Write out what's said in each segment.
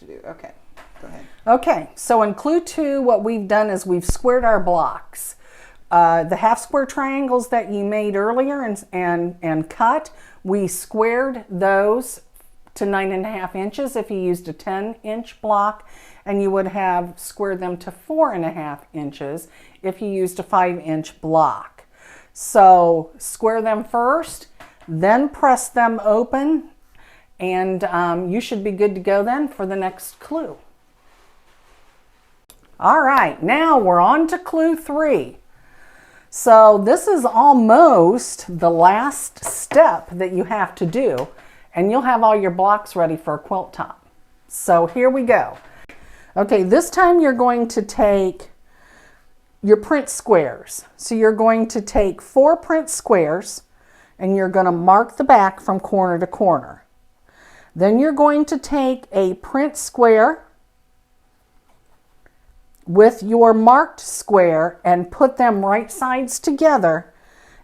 to do. Okay, go ahead. Okay, so in clue 2, what we've done is we've squared our blocks. The half square triangles that you made earlier and cut, we squared those to 9.5 inches if you used a 10-inch block, and you would have squared them to 4.5 inches if you used a 5-inch block. So square them first, then press them open, and you should be good to go then for the next clue. All right, now we're on to clue 3. So this is almost the last step that you have to do, and you'll have all your blocks ready for a quilt top. So here we go. Okay, this time you're going to take your print squares. So you're going to take 4 print squares, and you're going to mark the back from corner to corner. Then you're going to take a print square with your marked square and put them right sides together,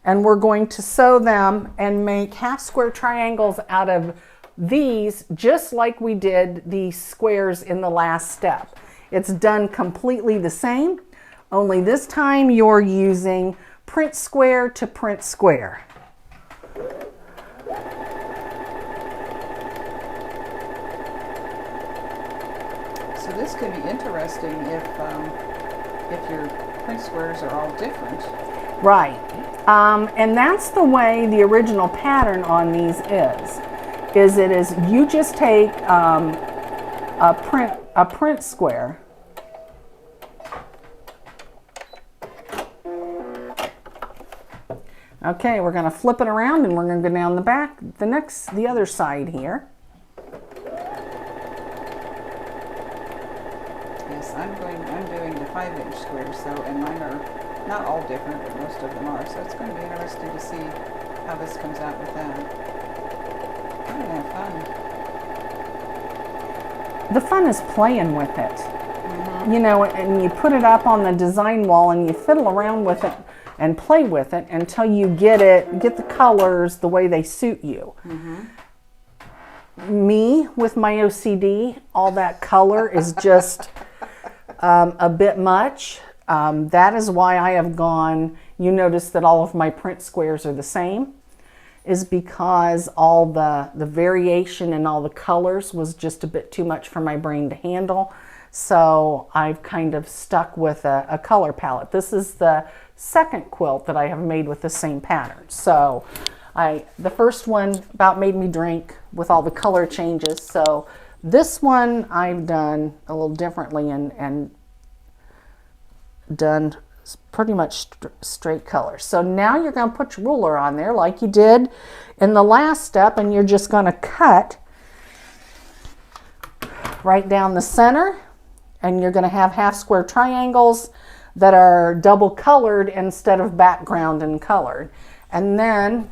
and we're going to sew them and make half square triangles out of these, just like we did the squares in the last step. It's done completely the same, only this time you're using print square to print square. So this could be interesting if your print squares are all different. Right. And that's the way the original pattern on these is you just take a print square, okay, we're going to flip it around and we're going to go down the back, the other side here. Yes, I'm doing the 5-inch squares, so, and mine are not all different, but most of them are. So it's going to be interesting to see how this comes out with that. I'm going to have fun. The fun is playing with it. You know, and you put it up on the design wall and you fiddle around with it and play with it until you get the colors the way they suit you. Me, with my OCD, all that color is just a bit much. That is why I have gone, you notice that all of my print squares are the same, is because all the variation and all the colors was just a bit too much for my brain to handle. So I've kind of stuck with a color palette. This is the second quilt that I have made with the same pattern. So the first one about made me drink with all the color changes. So this one I've done a little differently and done pretty much straight colors. So now you're going to put your ruler on there like you did in the last step, and you're just going to cut right down the center, and you're going to have half square triangles that are double colored instead of background and colored. And then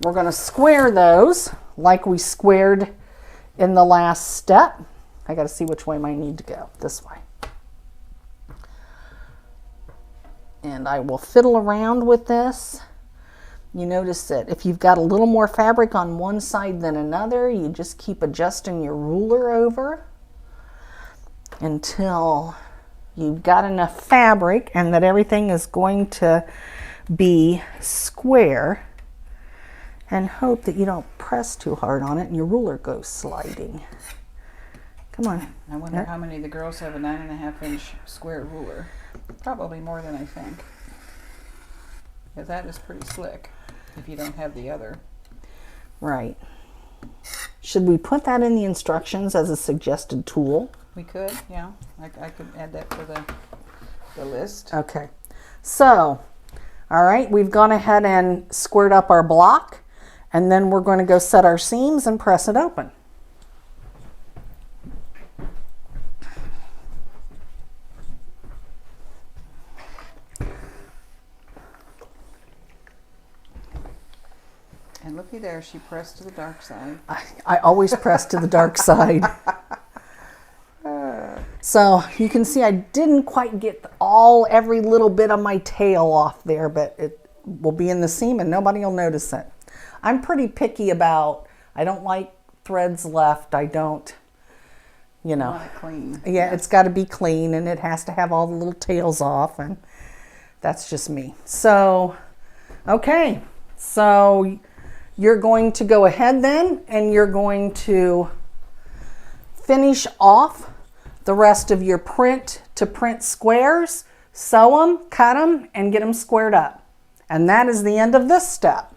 we're going to square those like we squared in the last step. I got to see which way mine need to go. This way. And I will fiddle around with this. You notice that if you've got a little more fabric on one side than another, you just keep adjusting your ruler over until you've got enough fabric and that everything is going to be square, and hope that you don't press too hard on it and your ruler goes sliding. Come on. I wonder how many of the girls have a 9.5-inch square ruler. Probably more than I think. Because that is pretty slick if you don't have the other. Right. Should we put that in the instructions as a suggested tool? We could, yeah. I could add that to the list. Okay. So, all right, we've gone ahead and squared up our block, and then we're going to go set our seams and press it open. And looky there, she pressed to the dark side. I always press to the dark side. So you can see I didn't quite get every little bit of my tail off there, but it will be in the seam and nobody will notice it. I'm pretty picky about, I don't like threads left. I don't, you know. Want it clean. Yeah, it's got to be clean, and it has to have all the little tails off, and that's just me. So, okay, so you're going to go ahead then, and you're going to finish off the rest of your print to print squares, sew them, cut them, and get them squared up. And that is the end of this step.